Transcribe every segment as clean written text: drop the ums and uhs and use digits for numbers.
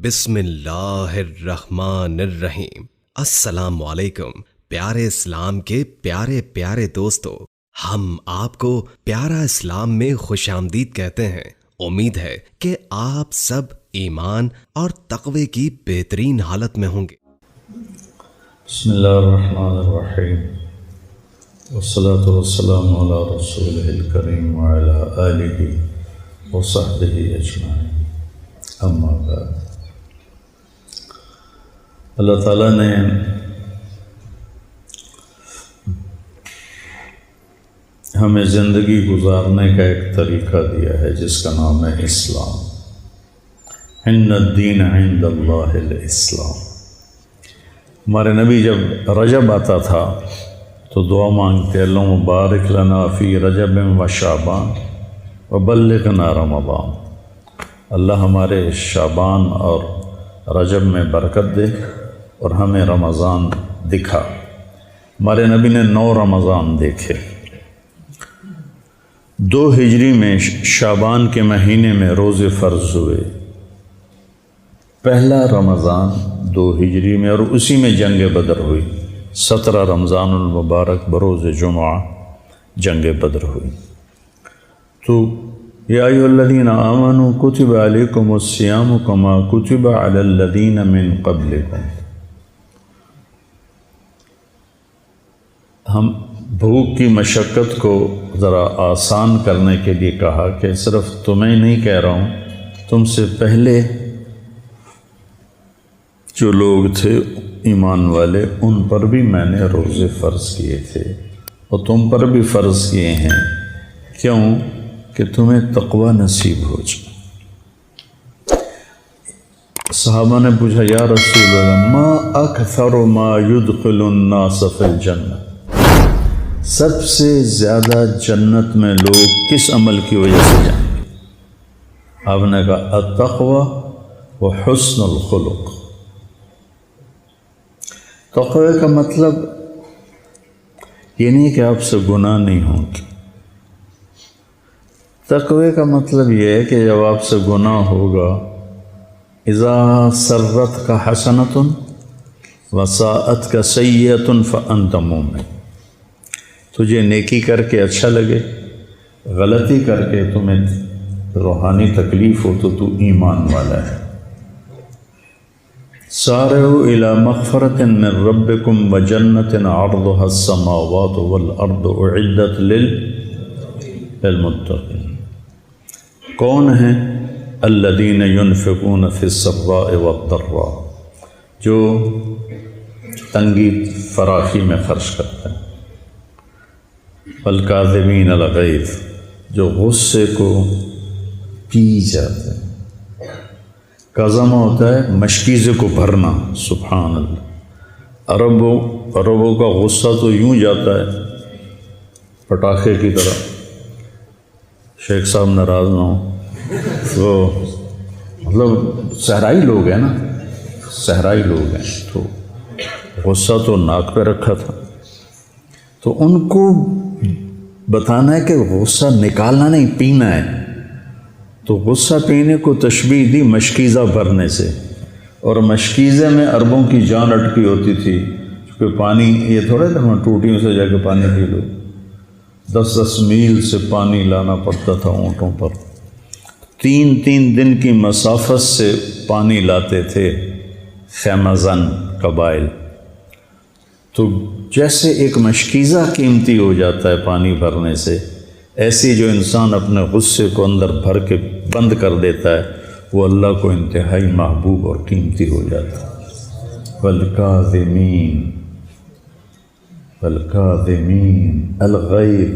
بسم اللہ الرحمن الرحیم۔ السلام علیکم پیارے اسلام کے پیارے پیارے دوستو، ہم آپ کو پیارا اسلام میں خوش آمدید کہتے ہیں۔ امید ہے کہ آپ سب ایمان اور تقوی کی بہترین حالت میں ہوں گے۔ بسم اللہ الرحمن الرحیم، والصلاة والسلام علی رسولہ الکریم وعلی آلہ وصحبہ اجمعین، اما بعد۔ اللہ تعالیٰ نے ہمیں زندگی گزارنے کا ایک طریقہ دیا ہے جس کا نام ہے اسلام۔ ان الدین عند اللہ الاسلام۔ ہمارے نبی جب رجب آتا تھا تو دعا مانگتے، اللہم بارک لنا فی رجب و شعبان وبلغنا رمضان۔ اللہ ہمارے شعبان اور رجب میں برکت دے اور ہمیں رمضان دکھا۔ ہمارے نبی نے 9 رمضان دیکھے۔ 2 ہجری میں شعبان کے مہینے میں روزے فرض ہوئے۔ پہلا رمضان 2 ہجری میں، اور اسی میں جنگ بدر ہوئی۔ 17 رمضان المبارک بروز جمعہ جنگ بدر ہوئی۔ تو یا ایھا الذین آمنوا کتب علیکم الصیام کما کتب علی الذین من قبلکم۔ ہم بھوک کی مشقت کو ذرا آسان کرنے کے لیے کہا کہ صرف تمہیں نہیں کہہ رہا ہوں، تم سے پہلے جو لوگ تھے ایمان والے، ان پر بھی میں نے روزے فرض کیے تھے اور تم پر بھی فرض کیے ہیں۔ کیوں؟ کہ تمہیں تقوی نصیب ہو جائے۔ صحابہ نے پوچھا، یا رسول اللہ ما اکثر ما يدخل الناس فی الجنہ، سب سے زیادہ جنت میں لوگ کس عمل کی وجہ سے جائیں گے؟ آپ نے کہا التقوی و حسن الخلق۔ تقوی کا مطلب یہ نہیں کہ آپ سے گناہ نہیں ہوں گے۔ تقوی کا مطلب یہ ہے کہ جب آپ سے گناہ ہوگا، اذا سرت کا حسنۃ وساءت کا سیئۃ فانت مومن، تجھے نیکی کر کے اچھا لگے، غلطی کر کے تمہیں روحانی تکلیف ہو تو ایمان والا ہے۔ سارعوا الی مغفرۃ من ربکم وجنۃ عرضها السماوات والارض اعدت للمتقین۔ کون ہیں؟ الذین ینفقون فی السراء والضراء، جو تنگی فراخی میں خرچ کرتے ہیں۔ والکاظمین الغیظ، جو غصے کو پی جاتے ہیں۔ کظم ہوتا ہے مشکیزے کو بھرنا، سبحان اللہ۔ عربوں کا غصہ تو یوں جاتا ہے پٹاخے کی طرح۔ شیخ صاحب ناراض نہ ہوں، تو مطلب صحرائی لوگ ہیں نا، صحرائی لوگ ہیں، تو غصہ تو ناک پہ رکھا تھا۔ تو ان کو بتانا ہے کہ غصہ نکالنا نہیں، پینا ہے۔ تو غصہ پینے کو تشبیہ دی مشکیزہ بھرنے سے، اور مشکیزے میں عربوں کی جان اٹکی ہوتی تھی، کیونکہ پانی یہ تھوڑا تھا ٹوٹیوں سے جا کے پانی پی لو، 10 میل سے پانی لانا پڑتا تھا اونٹوں پر، 3 دن کی مسافت سے پانی لاتے تھے خیمہ زن قبائل۔ تو جیسے ایک مشکیزہ قیمتی ہو جاتا ہے پانی بھرنے سے، ایسی جو انسان اپنے غصے کو اندر بھر کے بند کر دیتا ہے، وہ اللہ کو انتہائی محبوب اور قیمتی ہو جاتا ہے۔ والکاظمین الغیظ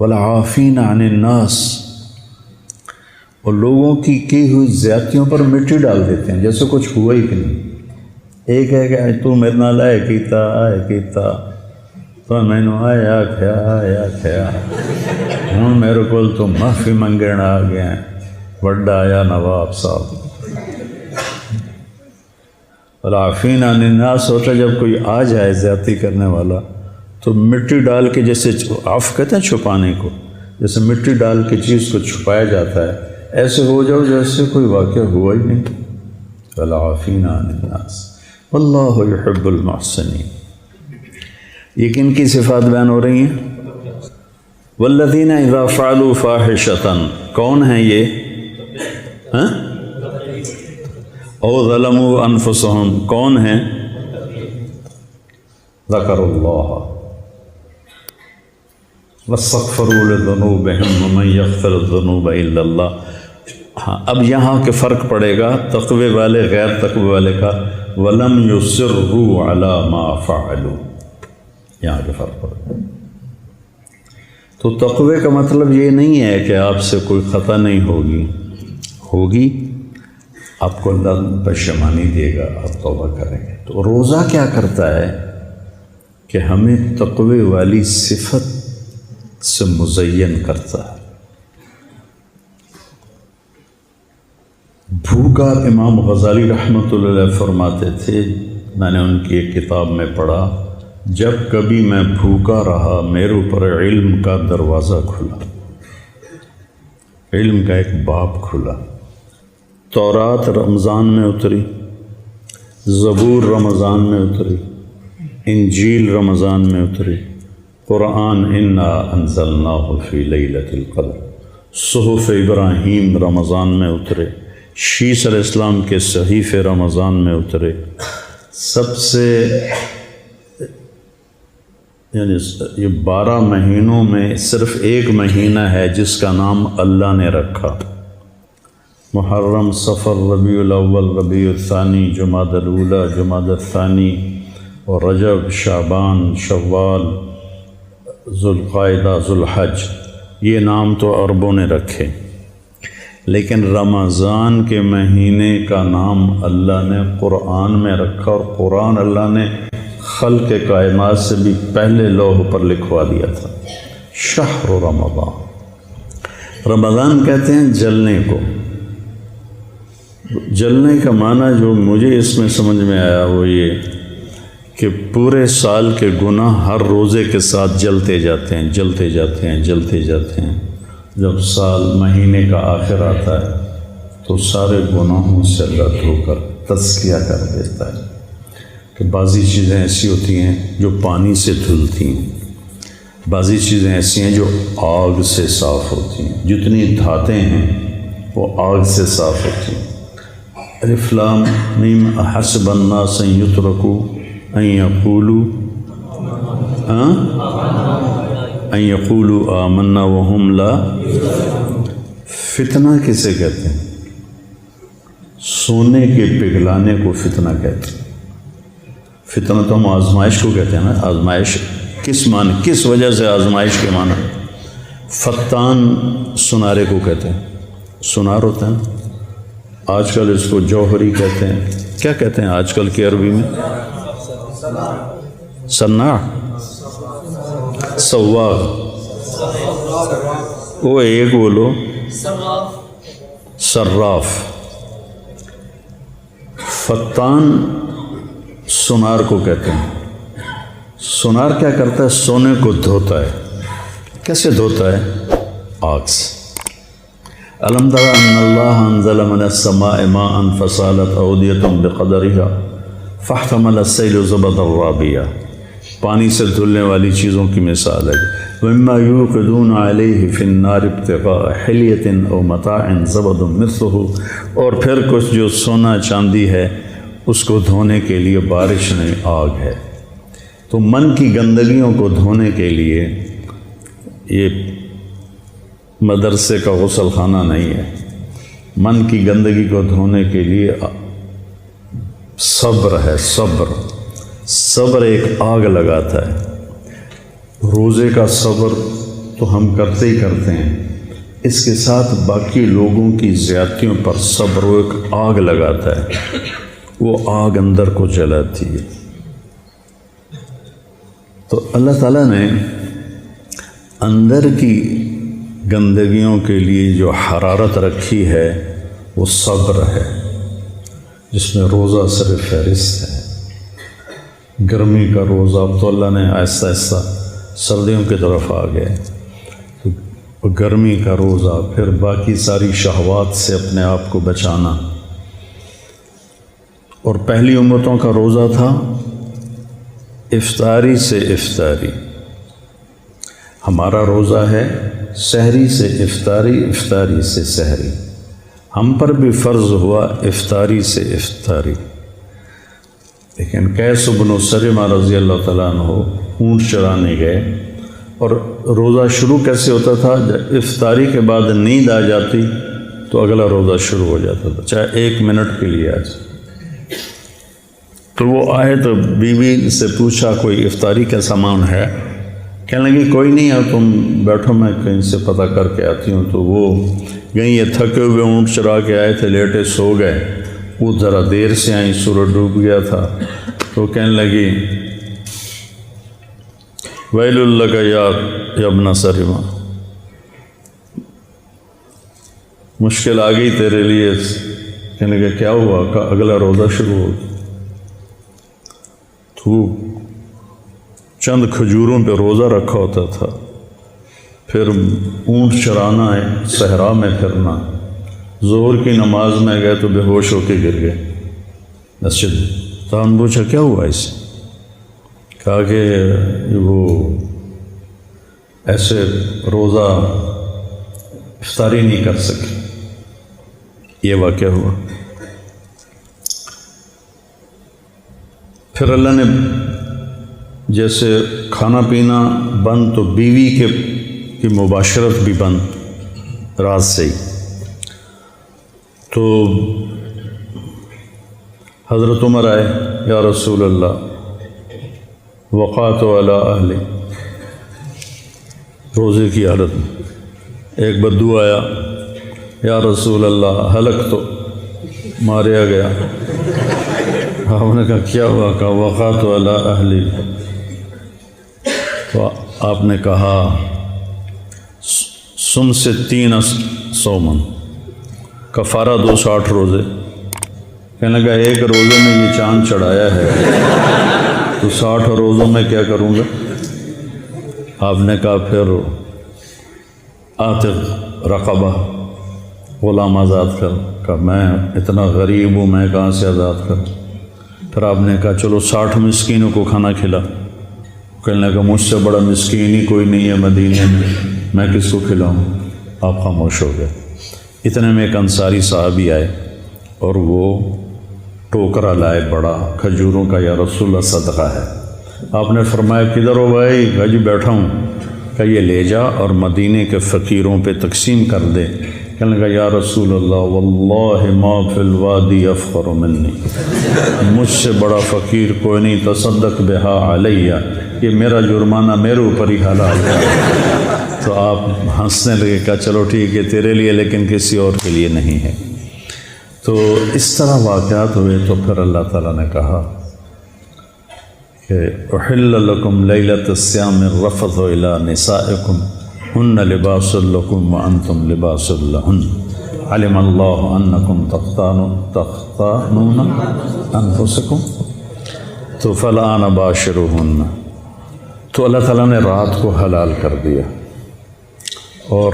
والعافین عن الناس، اور لوگوں کی ہوئی زیادتیوں پر مٹی ڈال دیتے ہیں جیسے کچھ ہوا ہی کہ نہیں۔ ایک ہے کہ تو میرے نال آئے کیتا تو میں نے آیا کھیا ہوں میرے کو تو معافی منگن آ گیا، وڈا آیا نواب صاحب۔ والعافین عن الناس ہوتا جب کوئی آ جائے زیادتی کرنے والا تو مٹی ڈال کے، جیسے عفو کہتے ہیں چھپانے کو، جیسے مٹی ڈال کے چیز کو چھپایا جاتا ہے، ایسے ہو جاؤ جیسے کوئی واقعہ ہوا ہی نہیں. والعافین عن الناس واللہ یحب المحسنین. یہ کن کی صفات بیان ہو رہی ہیں؟ والذین اذا فعلوا فاحشۃ. کون ہیں یہ؟ او ظلموا انفسهم. کون ہیں؟ ذکر اللہ واستغفروا لذنوبهم ومن یغفر الذنوب الا اللہ. ہاں اب یہاں کے فرق پڑے گا تقوی والے غیر تقوی والے کا. ولم یصروا علی ما فعلوا. یہاں کے فرق پڑے گا. تو تقوی کا مطلب یہ نہیں ہے کہ آپ سے کوئی خطا نہیں ہوگی آپ کو اللہ پشیمانی دے گا، آپ توبہ کریں گے. تو روزہ کیا کرتا ہے کہ ہمیں تقوی والی صفت سے مزین کرتا ہے. بھوکا امام غزالی رحمۃ اللہ علیہ فرماتے تھے، میں نے ان کی ایک کتاب میں پڑھا، جب کبھی میں بھوکا رہا میرے اوپر علم کا دروازہ کھلا، علم کا ایک باب کھلا. تورات رمضان میں اتری، زبور رمضان میں اتری، انجیل رمضان میں اتری، قرآن انا انزلناہ فی لیلۃ القدر، صحف ابراہیم رمضان میں اترے، شیس علیہ السلام کے صحیفے رمضان میں اترے. سب سے یعنی یہ 12 مہینوں میں صرف ایک مہینہ ہے جس کا نام اللہ نے رکھا. محرم، صفر، ربیع الاول، ربیع الثانی، جمادی الاولی، جمادی الثانی، اور رجب، شعبان، شوال، ذوالقعدہ، ذوالحج. یہ نام تو عربوں نے رکھے، لیکن رمضان کے مہینے کا نام اللہ نے قرآن میں رکھا، اور قرآن اللہ نے خلق کائنات سے بھی پہلے لوح پر لکھوا دیا تھا. شہر رمضان. رمضان کہتے ہیں جلنے کو. جلنے کا معنی جو مجھے اس میں سمجھ میں آیا وہ یہ کہ پورے سال کے گناہ ہر روزے کے ساتھ جلتے جاتے ہیں، جلتے جاتے ہیں، جلتے جاتے ہیں. جب سال مہینے کا آخر آتا ہے تو سارے گناہوں سے اللہ دھو کر تزکیہ کر دیتا ہے. کہ بعضی چیزیں ایسی ہوتی ہیں جو پانی سے دھلتی ہیں، بعضی چیزیں ایسی ہیں جو آگ سے صاف ہوتی ہیں. جتنی دھاتیں ہیں وہ آگ سے صاف ہوتی ہیں. الف لام میم احسب الناس ان یترکوا ان یقولوا آمنا وهم لا. فتنہ کسے کہتے ہیں؟ سونے کے پگھلانے کو فتنہ کہتے ہیں. فتنہ تو ہم آزمائش کو کہتے ہیں نا. آزمائش کس معنی، کس وجہ سے آزمائش کے معنی. فتان سنارے کو کہتے ہیں. سنار ہوتا ہے نا، آج کل اس کو جوہری کہتے ہیں. کیا کہتے ہیں آج کل کی عربی میں؟ صناع، سواغ. وہ ایک بولو صراف. فتان سنار کو کہتے ہیں. سنار کیا کرتا ہے؟ سونے کو دھوتا ہے. کیسے دھوتا ہے؟ آگ سے. الم تر ان اللہ انزل من السماء ماء فسالت اودیۃ بقدرها فاحتمل السیل زبدا رابیا. پانی سے دھلنے والی چیزوں کی مثال ہے. وَمِمَّا يُوقِدُونَ عَلَيْهِ فِي النَّارِ ابْتِغَاءَ حِلْيَةٍ أَوْ مَتَاعٍ زَبَدٌ مِثْلُهُ. اور پھر کچھ جو سونا چاندی ہے اس کو دھونے کے لیے بارش نہیں، آگ ہے. تو من کی گندگیوں کو دھونے کے لیے یہ مدرسے کا غسل خانہ نہیں ہے. من کی گندگی کو دھونے کے لیے صبر ہے. صبر ایک آگ لگاتا ہے. روزے کا صبر تو ہم کرتے ہی کرتے ہیں، اس کے ساتھ باقی لوگوں کی زیادتیوں پر صبر وہ ایک آگ لگاتا ہے. وہ آگ اندر کو جلاتی ہے. تو اللہ تعالیٰ نے اندر کی گندگیوں کے لیے جو حرارت رکھی ہے وہ صبر ہے، جس میں روزہ صرف فہرست ہے. گرمی کا روزہ اب تو اللہ نے آہستہ آہستہ سردیوں کی طرف آ گئے. تو گرمی کا روزہ، پھر باقی ساری شہوات سے اپنے آپ کو بچانا. اور پہلی امتوں کا روزہ تھا افطاری سے افطاری. ہمارا روزہ ہے سحری سے افطاری، افطاری سے سحری. ہم پر بھی فرض ہوا افطاری سے افطاری. لیکن قیس بن سرمہ رضی اللہ تعالیٰ عنہ اونٹ چرانے گئے، اور روزہ شروع کیسے ہوتا تھا؟ جب افطاری کے بعد نیند آ جاتی تو اگلا روزہ شروع ہو جاتا تھا، چاہے 1 منٹ کے لیے آ جائے. تو وہ آئے تو بیوی سے پوچھا کوئی افطاری کا سامان ہے؟ کہنے لگی کوئی نہیں ہے، تم بیٹھو میں کہیں سے پتہ کر کے آتی ہوں. تو وہ گئیں، یہ تھکے ہوئے اونٹ چرا کے آئے تھے، لیٹے سو گئے. وہ ذرا دیر سے آئیں، سورج ڈوب گیا تھا. تو کہنے لگی ویل لک یا ابن سرمہ، مشکل آ گئی تیرے لیے. کہنے لگا کیا ہوا؟ کہ اگلا روزہ شروع ہو. تو چند کھجوروں پہ روزہ رکھا ہوتا تھا، پھر اونٹ چرانا ہے، صحرا میں پھرنا. ظہر کی نماز میں گئے تو بے ہوش ہو کے گر گئے مسجد. تو ہم پوچھا کیا ہوا اسے؟ کہا کہ وہ ایسے روزہ افطاری نہیں کر سکے. یہ واقعہ ہوا. پھر اللہ نے جیسے کھانا پینا بند تو بیوی کی مباشرت بھی بند رات سے ہی. تو حضرت عمر آئے، یا رسول اللہ وقعت علی اہلی، روزے کی حالت میں. ایک بدو آیا، یا رسول اللہ ہلک تو ماریا گیا. آپ نے کہا کیا ہوا؟ کہا وقعت علی اہلی. تو آپ نے کہا سم سے 3 سومن، کفارہ 260 روزے. کہنے لگا ایک روزے میں یہ چاند چڑھایا ہے تو 60 روزوں میں کیا کروں گا؟ آپ نے کہا پھر عاتق رقبہ، غلام آزاد کر. کہ میں اتنا غریب ہوں، میں کہاں سے آزاد کروں؟ پھر آپ نے کہا چلو 60 مسکینوں کو کھانا کھلا. کہنے لگا مجھ سے بڑا مسکین ہی کوئی نہیں ہے مدینے میں کس کو کھلاؤں؟ آپ خاموش ہو گئے. اتنے میں ایک انصاری صحابی آئے اور وہ ٹوکرا لائے بڑا کھجوروں کا، یا رسول اللہ صدقہ ہے. آپ نے فرمایا کدھر ہو بھائی؟ کہا جی بیٹھا ہوں. کہ یہ لے جا اور مدینے کے فقیروں پہ تقسیم کر دے. کہنے لگا یا رسول اللہ واللہ ما فی الوادی افقر منی، مجھ سے بڑا فقیر کوئی نہیں، تصدق بہا علیہ، یہ میرا جرمانہ میرے اوپر ہی حلال ہے. تو آپ ہنسنے لگے. کہا چلو ٹھیک ہے تیرے لیے، لیکن کسی اور کے لیے نہیں ہے. تو اس طرح واقعات ہوئے. تو پھر اللہ تعالیٰ نے کہا کہ احل لکم لیلۃ الصیام الرفث الی نسائکم ہن لباس لکم وانتم لباس لہن علم اللہ انکم تختانون انفسکم تو فالآن باشروہن. تو اللہ تعالیٰ نے رات کو حلال کر دیا اور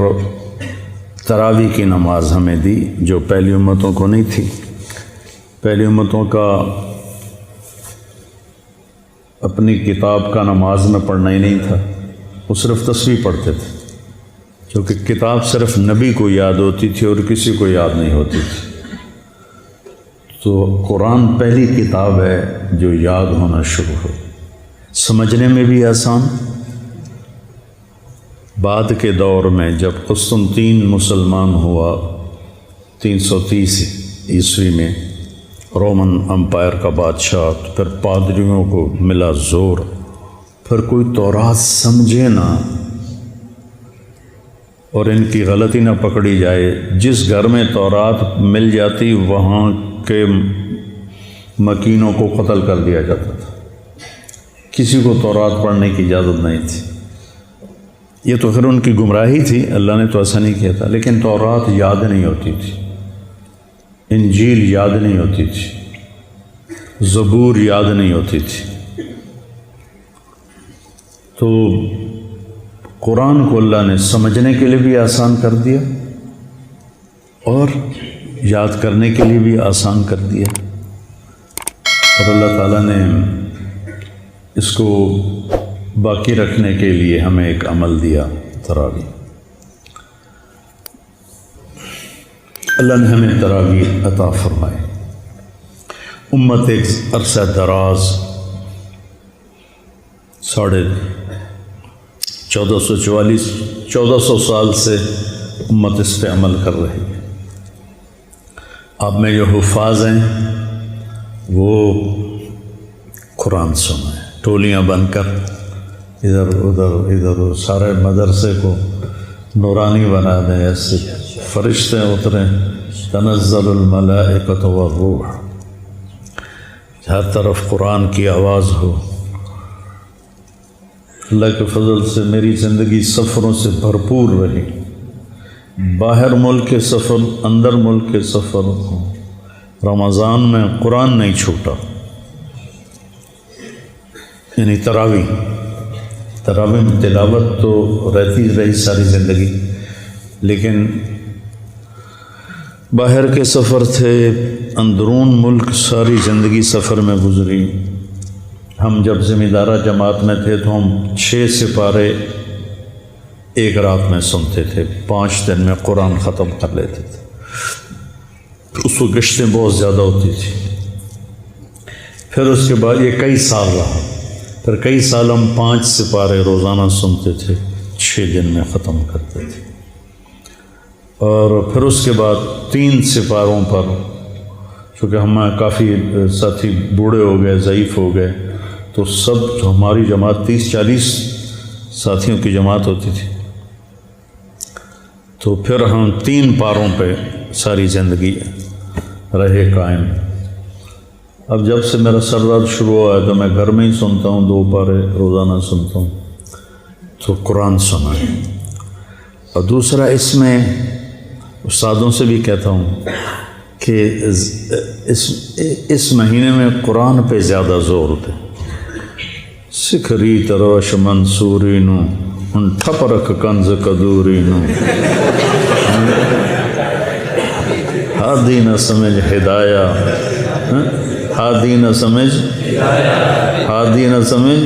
تراویح کی نماز ہمیں دی، جو پہلی امتوں کو نہیں تھی. پہلی امتوں کا اپنی کتاب کا نماز میں پڑھنا ہی نہیں تھا، وہ صرف تسبیح پڑھتے تھے، کیونکہ کتاب صرف نبی کو یاد ہوتی تھی اور کسی کو یاد نہیں ہوتی تھی. تو قرآن پہلی کتاب ہے جو یاد ہونا شروع ہو، سمجھنے میں بھی آسان. بعد کے دور میں جب قسطنطین مسلمان ہوا 330 عیسوی میں، رومن امپائر کا بادشاہ، پھر پادریوں کو ملا زور، پھر کوئی تورات سمجھے نہ اور ان کی غلطی نہ پکڑی جائے. جس گھر میں تورات مل جاتی وہاں کے مکینوں کو قتل کر دیا جاتا تھا. کسی کو تورات پڑھنے کی اجازت نہیں تھی. یہ تو پھر ان کی گمراہی تھی، اللہ نے تو ایسا نہیں کیا تھا. لیکن تورات یاد نہیں ہوتی تھی، انجیل یاد نہیں ہوتی تھی، زبور یاد نہیں ہوتی تھی. تو قرآن کو اللہ نے سمجھنے کے لیے بھی آسان کر دیا اور یاد کرنے کے لیے بھی آسان کر دیا، اور اللہ تعالیٰ نے اس کو باقی رکھنے کے لیے ہمیں ایک عمل دیا، تراویح۔ اللہ نے ہمیں تراویح عطا فرمائے۔ امت ایک عرصہ دراز 1400 سال سے امت اس پہ عمل کر رہی ہے۔ آپ میں جو حفاظ ہیں وہ قرآن سنائیں، ٹولیاں بن کر ادھر ادھر سارے مدرسے کو نورانی بنا دیں، ایسے فرشتے اتریں، تنزل الملائکۃ والروح، ہر طرف قرآن کی آواز ہو۔ اللہ کے فضل سے میری زندگی سفروں سے بھرپور رہی، باہر ملک کے سفر، اندر ملک کے سفر، رمضان میں قرآن نہیں چھوٹا، یعنی تراویح میں تلاوت تو رہی ساری زندگی، لیکن باہر کے سفر تھے، اندرون ملک ساری زندگی سفر میں گزری۔ ہم جب ذمہ دارہ جماعت میں تھے تو ہم 6 سپارے ایک رات میں سنتے تھے، 5 دن میں قرآن ختم کر لیتے تھے۔ اس کو گشتیں بہت زیادہ ہوتی تھی۔ پھر اس کے بعد یہ کئی سال رہا، پھر کئی سال ہم 5 سپارے روزانہ سنتے تھے، 6 دن میں ختم کرتے تھے۔ اور پھر اس کے بعد 3 سپاروں پر، چونکہ ہم کافی ساتھی بوڑھے ہو گئے، ضعیف ہو گئے، تو سب جو ہماری جماعت 30-40 ساتھیوں کی جماعت ہوتی تھی، تو پھر ہم 3 پاروں پہ ساری زندگی رہے قائم۔ اب جب سے میرا سر درد شروع ہوا ہے تو میں گھر میں ہی سنتا ہوں، 2 پارے روزانہ سنتا ہوں، تو قرآن سنا ہے۔ اور دوسرا، اس میں استادوں سے بھی کہتا ہوں کہ اس مہینے میں قرآن پہ زیادہ زور دے۔ سکھری تروش منصوری نو ان ٹھپ رکھ کنز کدوری نو، ہادی نہ سمجھ ہدایہ، ہادی نہ سمجھ، ہادی نہ سمجھ،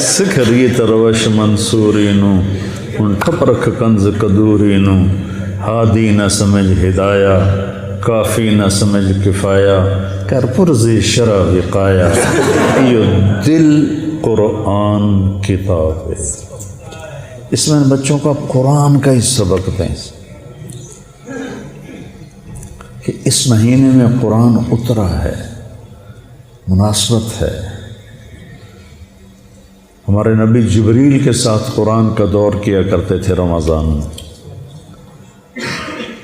سکھری تروش منصوری نو ان ٹھپ رکھ کنز کدوری نو، ہادی نہ سمجھ ہدایہ، کافی نہ سمجھ کفایہ، کر پرزی شرع وقایا، یہ دل قرآن کتاب ہے۔ اس میں بچوں کا قرآن کا ہی سبق دیں کہ اس مہینے میں قرآن اترا ہے، مناسبت ہے۔ ہمارے نبی جبریل کے ساتھ قرآن کا دور کیا کرتے تھے رمضان میں،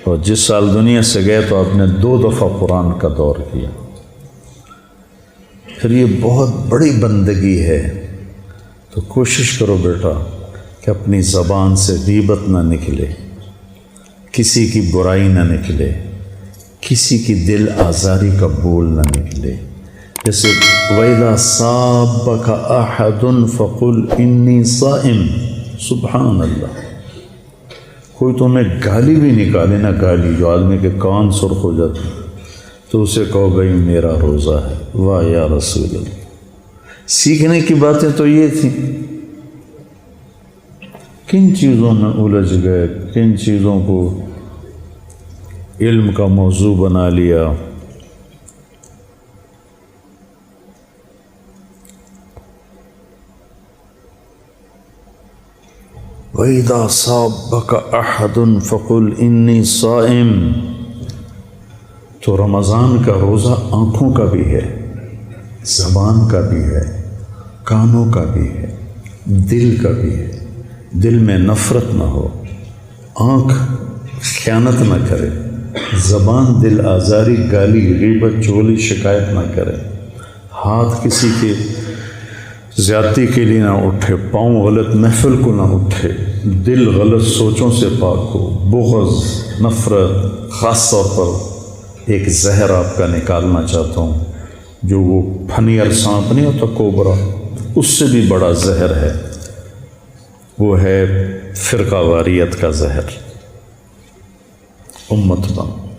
اور جس سال دنیا سے گئے تو آپ نے 2 دفعہ قرآن کا دور کیا۔ پھر یہ بہت بڑی بندگی ہے، تو کوشش کرو بیٹا کہ اپنی زبان سے غیبت نہ نکلے، کسی کی برائی نہ نکلے، کسی کی دل آزاری کا بول نہ نکلے۔ جیسے وَإِذَا صَابَكَ أَحَدٌ فَقُلْ إِنِّي صَائِمٌ، سبحان اللہ۔ کوئی تمہیں گالی بھی نکالے نا، گالی جو آدمی کے کان سرخ ہو جاتے، تو اسے کہو بھائی میرا روزہ ہے۔ واہ یا رسول اللہ۔ سیکھنے کی باتیں تو یہ تھیں، کن چیزوں میں الجھ گئے، کن چیزوں کو علم کا موضوع بنا لیا۔ وَإِذَا صَابَكَ أَحَدٌ فَقُلْ إِنِّي صَائِمٌ۔ تو رمضان کا روزہ آنکھوں کا بھی ہے، زبان کا بھی ہے، کانوں کا بھی ہے، دل کا بھی ہے۔ دل میں نفرت نہ ہو، آنکھ خیانت نہ کرے، زبان دل آزاری، گالی، غیبت، چغلی، شکایت نہ کرے، ہاتھ کسی کے زیادتی کے لیے نہ اٹھے، پاؤں غلط محفل کو نہ اٹھے، دل غلط سوچوں سے پاک ہو، بغض، نفرت۔ خاص طور پر ایک زہر آپ کا نکالنا چاہتا ہوں، جو وہ پھنیر سانپ نہیں ہوتا، کوبرا، اس سے بھی بڑا زہر ہے، وہ ہے فرقہ واریت کا زہر۔ امت بن۔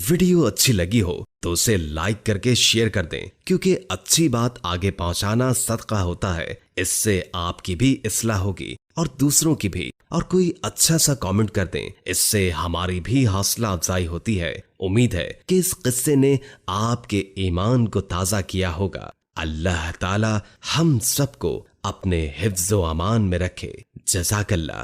ویڈیو اچھی لگی ہو تو اسے لائک کر کے شیئر کر دیں، کیونکہ اچھی بات آگے پہنچانا صدقہ ہوتا ہے۔ اس سے آپ کی بھی اصلاح ہوگی اور دوسروں کی بھی۔ اور کوئی اچھا سا کامنٹ کر دیں، اس سے ہماری بھی حوصلہ افزائی ہوتی ہے۔ امید ہے کہ اس قصے نے آپ کے ایمان کو تازہ کیا ہوگا۔ اللہ تعالی ہم سب کو اپنے حفظ و امان میں رکھے۔ جزاک اللہ۔